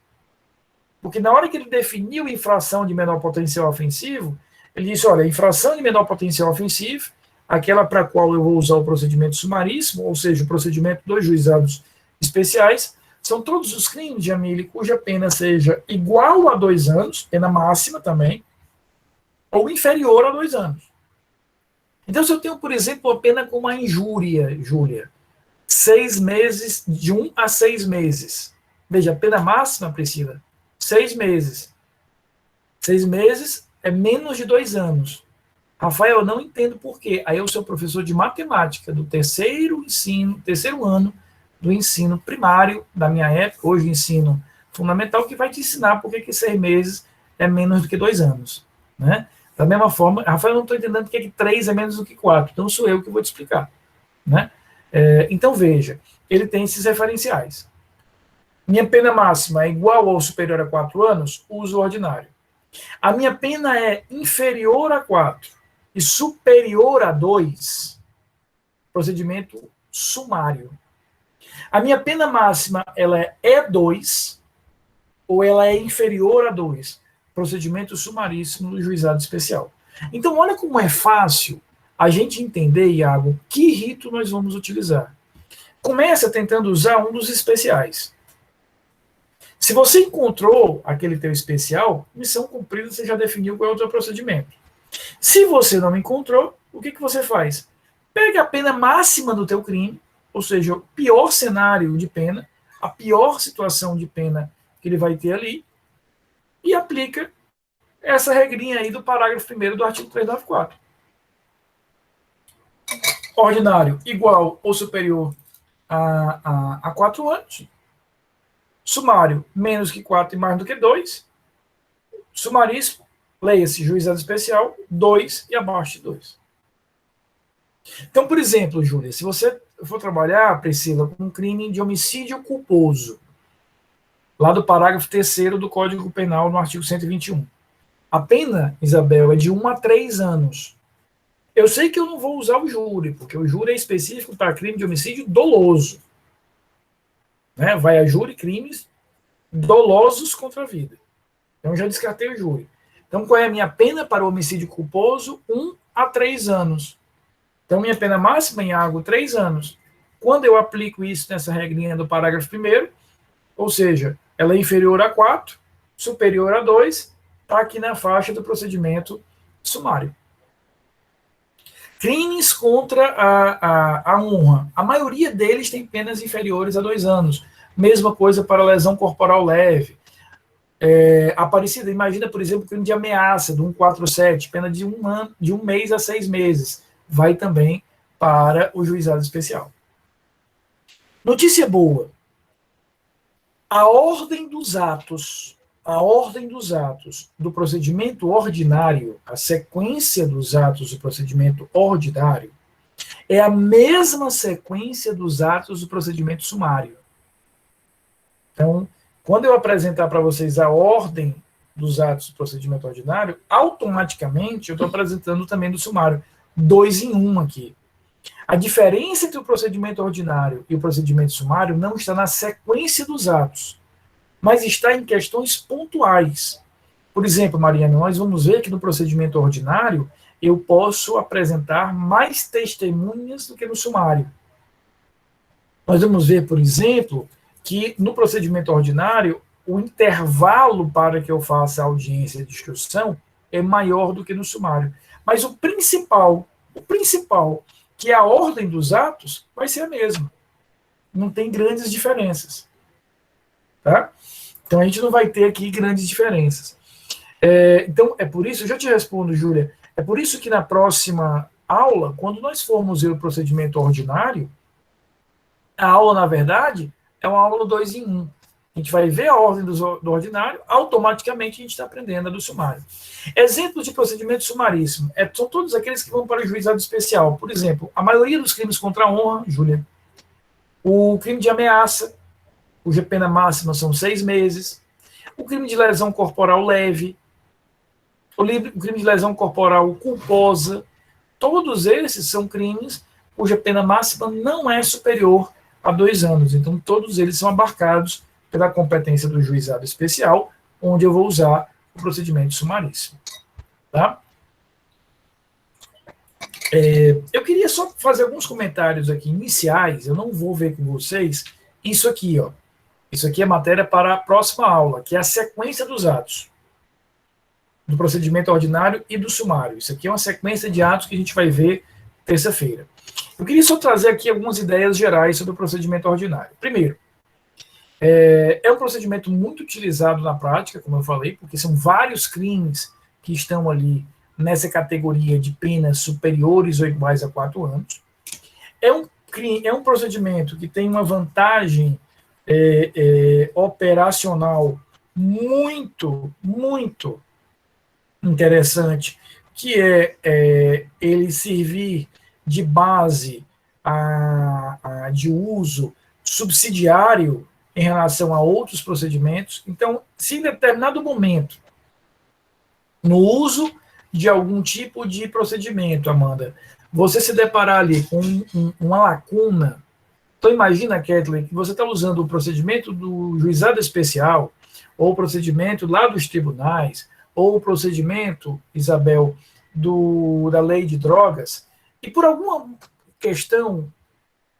Porque na hora que ele definiu infração de menor potencial ofensivo, ele disse, olha, infração de menor potencial ofensivo, aquela para a qual eu vou usar o procedimento sumaríssimo, ou seja, o procedimento dos juizados especiais, são todos os crimes, Jamile, cuja pena seja igual a 2 anos, pena máxima também, ou inferior a 2 anos. Então, se eu tenho, por exemplo, uma pena como a injúria, Júlia, 6 meses, de 1 a 6 meses. Veja, a pena máxima, Priscila, 6 meses. 6 meses é menos de 2 anos. Rafael, eu não entendo por quê. Aí eu sou professor de matemática do terceiro ano do ensino primário da minha época, hoje ensino fundamental, que vai te ensinar por que 6 meses é menos do que 2 anos. Né? Da mesma forma, Rafael, eu não estou entendendo por que 3 é menos do que 4, então sou eu que vou te explicar. Né? Então, veja, ele tem esses referenciais. Minha pena máxima é igual ou superior a 4 anos, uso o ordinário. A minha pena é inferior a 4 e superior a 2, procedimento sumário. A minha pena máxima ela é 2 ou ela é inferior a 2. Procedimento sumaríssimo do juizado especial. Então, olha como é fácil a gente entender, Iago, que rito nós vamos utilizar. Começa tentando usar um dos especiais. Se você encontrou aquele teu especial, missão cumprida, você já definiu qual é o teu procedimento. Se você não encontrou, o que você faz? Pega a pena máxima do teu crime, ou seja, o pior cenário de pena, a pior situação de pena que ele vai ter ali, e aplica essa regrinha aí do parágrafo 1º do artigo 394. Ordinário igual ou superior a 4 anos. Sumário menos que 4 e mais do que 2. Sumaríssimo, leia-se juizado especial, 2 e abaixo de 2. Então, por exemplo, Júlia, se você for trabalhar, Priscila, com um crime de homicídio culposo, lá do parágrafo 3º do Código Penal, no artigo 121. A pena, Isabel, é de 1 a 3 anos. Eu sei que eu não vou usar o júri, porque o júri é específico para crime de homicídio doloso. Né? Vai a júri crimes dolosos contra a vida. Então, já descartei o júri. Então, qual é a minha pena para o homicídio culposo? 1 a 3 anos. Então, minha pena máxima em água, 3 anos. Quando eu aplico isso nessa regrinha do parágrafo 1º, ou seja, ela é inferior a 4, superior a 2, está aqui na faixa do procedimento sumário. Crimes contra a honra. A maioria deles tem penas inferiores a 2 anos. Mesma coisa para lesão corporal leve. Aparecida, imagina, por exemplo, crime de ameaça, do 147, pena de 1 ano, de 1 mês a 6 meses. Vai também para o juizado especial. Notícia boa. A ordem dos atos do procedimento ordinário, a sequência dos atos do procedimento ordinário, é a mesma sequência dos atos do procedimento sumário. Então, quando eu apresentar para vocês a ordem dos atos do procedimento ordinário, automaticamente eu estou apresentando também do sumário. 2 em 1 aqui. A diferença entre o procedimento ordinário e o procedimento sumário não está na sequência dos atos, mas está em questões pontuais. Por exemplo, Mariana, nós vamos ver que no procedimento ordinário eu posso apresentar mais testemunhas do que no sumário. Nós vamos ver, por exemplo, que no procedimento ordinário o intervalo para que eu faça a audiência de instrução é maior do que no sumário. Mas o principal, que é a ordem dos atos, vai ser a mesma. Não tem grandes diferenças. Tá? Então, a gente não vai ter aqui grandes diferenças. Então, é por isso, eu já te respondo, Júlia, é por isso que na próxima aula, quando nós formos ver o procedimento ordinário, a aula, na verdade, é uma aula 2 em 1. A gente vai ver a ordem do ordinário, automaticamente a gente está aprendendo a do sumário. Exemplos de procedimento sumaríssimo. São todos aqueles que vão para o juizado especial. Por exemplo, a maioria dos crimes contra a honra, Júlia, o crime de ameaça, cuja pena máxima são 6 meses, o crime de lesão corporal leve, o crime de lesão corporal culposa, todos esses são crimes cuja pena máxima não é superior a 2 anos. Então, todos eles são abarcados pela competência do juizado especial, onde eu vou usar o procedimento sumaríssimo. Tá? Eu queria só fazer alguns comentários aqui iniciais, eu não vou ver com vocês isso aqui, ó. Isso aqui é matéria para a próxima aula, que é a sequência dos atos, do procedimento ordinário e do sumário. Isso aqui é uma sequência de atos que a gente vai ver terça-feira. Eu queria só trazer aqui algumas ideias gerais sobre o procedimento ordinário. Primeiro, é um procedimento muito utilizado na prática, como eu falei, porque são vários crimes que estão ali nessa categoria de penas superiores ou iguais a 4 anos. É um procedimento que tem uma vantagem operacional muito, muito interessante, que é ele servir de base de uso subsidiário em relação a outros procedimentos. Então, se em determinado momento, no uso de algum tipo de procedimento, Amanda, você se deparar ali com uma lacuna, então imagina, Kathleen, que você está usando o procedimento do juizado especial, ou o procedimento lá dos tribunais, ou o procedimento, Isabel, da lei de drogas, e por alguma questão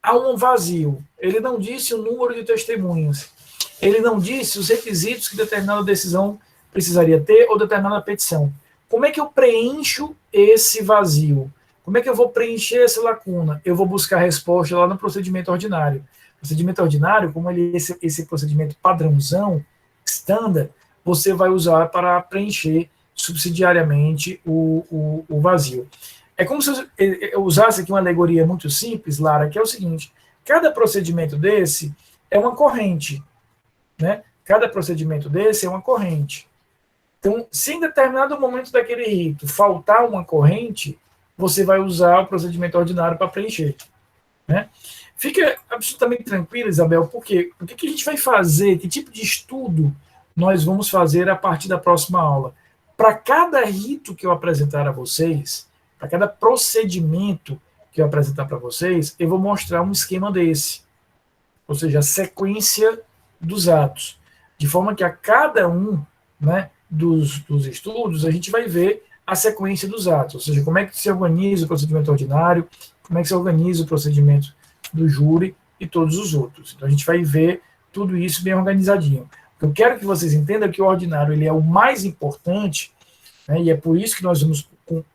há um vazio. Ele não disse o número de testemunhas, ele não disse os requisitos que determinada decisão precisaria ter ou determinada petição. Como é que eu preencho esse vazio? Como é que eu vou preencher essa lacuna? Eu vou buscar a resposta lá no procedimento ordinário. O procedimento ordinário, como ele esse procedimento padrãozão, standard, você vai usar para preencher subsidiariamente o vazio. É como se eu usasse aqui uma alegoria muito simples, Lara, que é o seguinte: cada procedimento desse é uma corrente, né? Cada procedimento desse é uma corrente. Então, se em determinado momento daquele rito faltar uma corrente, você vai usar o procedimento ordinário para preencher, né? Fica absolutamente tranquilo, Isabel, porque o que a gente vai fazer, que tipo de estudo nós vamos fazer a partir da próxima aula? Para cada rito que eu apresentar a vocês, para cada procedimento que eu apresentar para vocês, eu vou mostrar um esquema desse, ou seja, a sequência dos atos, de forma que a cada um, né, dos estudos, a gente vai ver a sequência dos atos, ou seja, como é que se organiza o procedimento ordinário, como é que se organiza o procedimento do júri e todos os outros. Então, a gente vai ver tudo isso bem organizadinho. Eu quero que vocês entendam que o ordinário ele é o mais importante, né, e é por isso que nós vamos,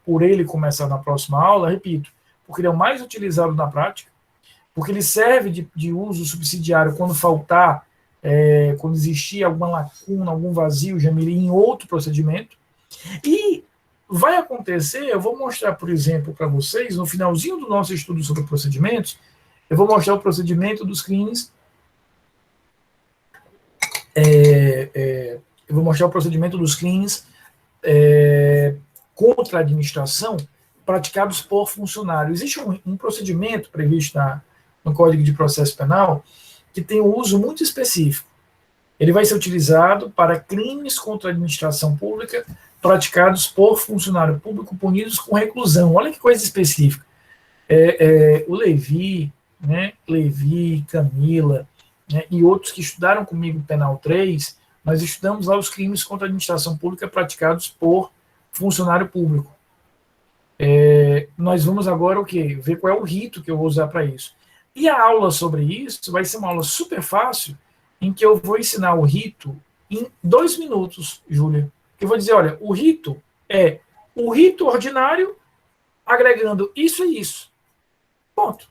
por ele, começar na próxima aula, repito, porque ele é o mais utilizado na prática, porque ele serve de uso subsidiário quando faltar, quando existir alguma lacuna, algum vazio, Jamile, em outro procedimento. E vai acontecer, eu vou mostrar, por exemplo, para vocês, no finalzinho do nosso estudo sobre procedimentos, eu vou mostrar o procedimento dos crimes. Eu vou mostrar o procedimento dos crimes contra a administração praticados por funcionário. Existe um procedimento previsto no Código de Processo Penal que tem um uso muito específico. Ele vai ser utilizado para crimes contra a administração pública praticados por funcionário público punidos com reclusão. Olha que coisa específica. O Levi, né, Camila, né, e outros que estudaram comigo Penal 3, nós estudamos lá os crimes contra a administração pública praticados por funcionário público. Nós vamos agora o quê? Ver qual é o rito que eu vou usar para isso. E a aula sobre isso vai ser uma aula super fácil, em que eu vou ensinar o rito em 2 minutos, Júlia. Eu vou dizer, olha, o rito é o rito ordinário agregando isso e isso. Ponto.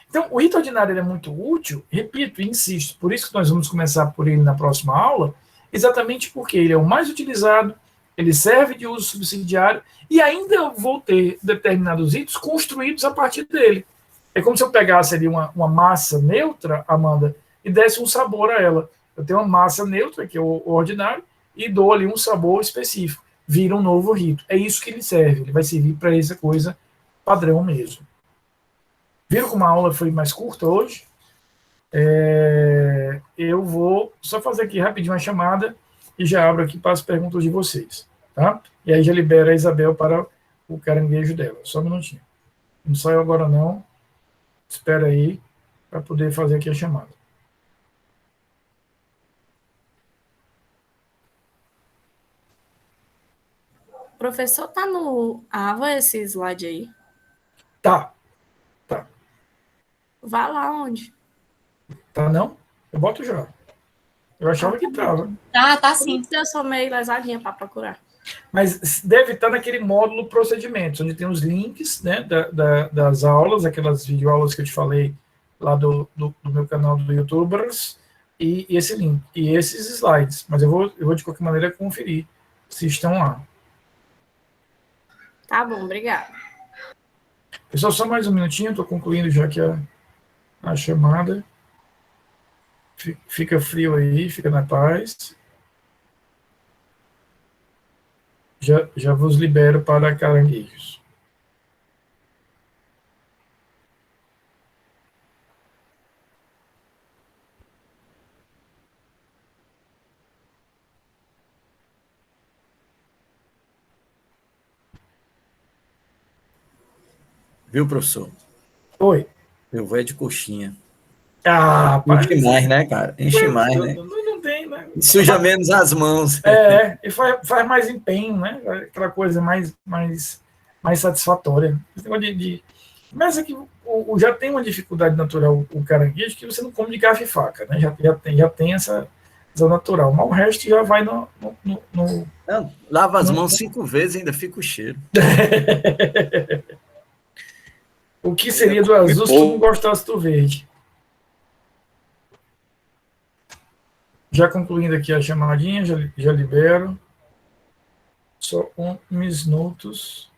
Então, o rito ordinário é muito útil, repito e insisto, por isso que nós vamos começar por ele na próxima aula, exatamente porque ele é o mais utilizado, ele serve de uso subsidiário, e ainda vou ter determinados ritos construídos a partir dele. É como se eu pegasse ali uma massa neutra, Amanda, e desse um sabor a ela. Eu tenho uma massa neutra, que é o ordinário, e dou ali um sabor específico. Vira um novo rito. É isso que ele serve. Ele vai servir para essa coisa padrão mesmo. Viram como a aula foi mais curta hoje? Eu vou só fazer aqui rapidinho uma chamada e já abro aqui para as perguntas de vocês. Tá? E aí já libera a Isabel para o caranguejo dela. Só um minutinho. Não saiu agora não. Espera aí para poder fazer aqui a chamada. Professor, tá no AVA esse slide aí? Tá. Vá lá onde? Tá não? Eu boto já. Eu achava que tava. Tá sim. Eu sou meio lesadinha para procurar. Mas deve estar naquele módulo procedimentos, onde tem os links, né, das aulas, aquelas videoaulas que eu te falei lá do meu canal do YouTubers, e esse link, e esses slides. Mas eu vou de qualquer maneira conferir se estão lá. Tá bom, obrigada. Pessoal, só mais um minutinho, estou concluindo já aqui a chamada. Fica frio aí, fica na paz. Já vos libero para caranguejos. Viu, professor? Oi. Eu vou de coxinha. Ah, Enche mais, né, cara? Enche mais, né? Não não tem, né? Suja menos as mãos. E faz mais empenho, né? Aquela coisa mais satisfatória. Mas é que já tem uma dificuldade natural o caranguejo que você não come de garfo e faca, né? Já tem essa natural. Mas o resto já vai no Não, lava as mãos 5 vezes e ainda fica o cheiro. O que seria do azul se tu não gostasse do verde? Já concluindo aqui a chamadinha, já libero. Só uns minutos.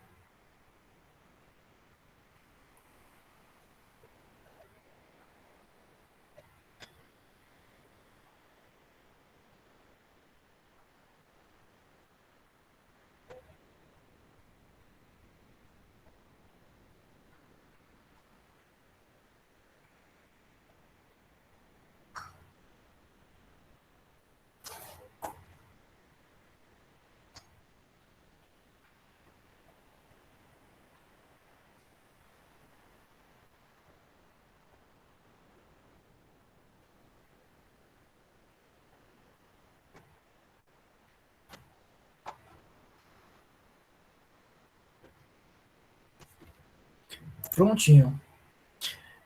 Prontinho.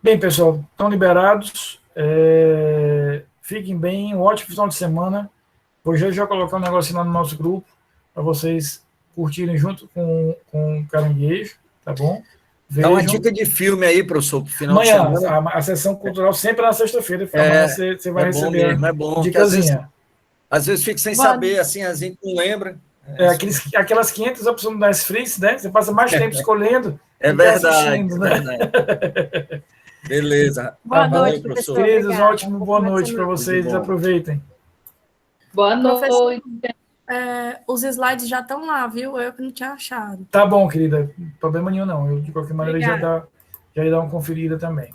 Bem, pessoal, estão liberados. Fiquem bem, um ótimo final de semana. Hoje eu já vou colocar um negocinho lá no nosso grupo para vocês curtirem junto com o caranguejo, tá bom? Dá uma dica de filme aí, professor, pro final de Amanhã, semana. a sessão cultural sempre é na sexta-feira. Amanhã você vai receber mesmo, é bom. dicasinha. Às vezes fica sem saber, assim, a gente não lembra. Aquelas 500 opções do Netflix, né? Você passa mais tempo escolhendo. É verdade, né? Beleza. Boa noite, professor. Queridos, ótimo boa noite para vocês. Aproveitem. Boa noite. Os slides já estão lá, viu? Eu que não tinha achado. Tá bom, querida. Problema nenhum, não. Eu, de qualquer maneira, já ia dar uma conferida também.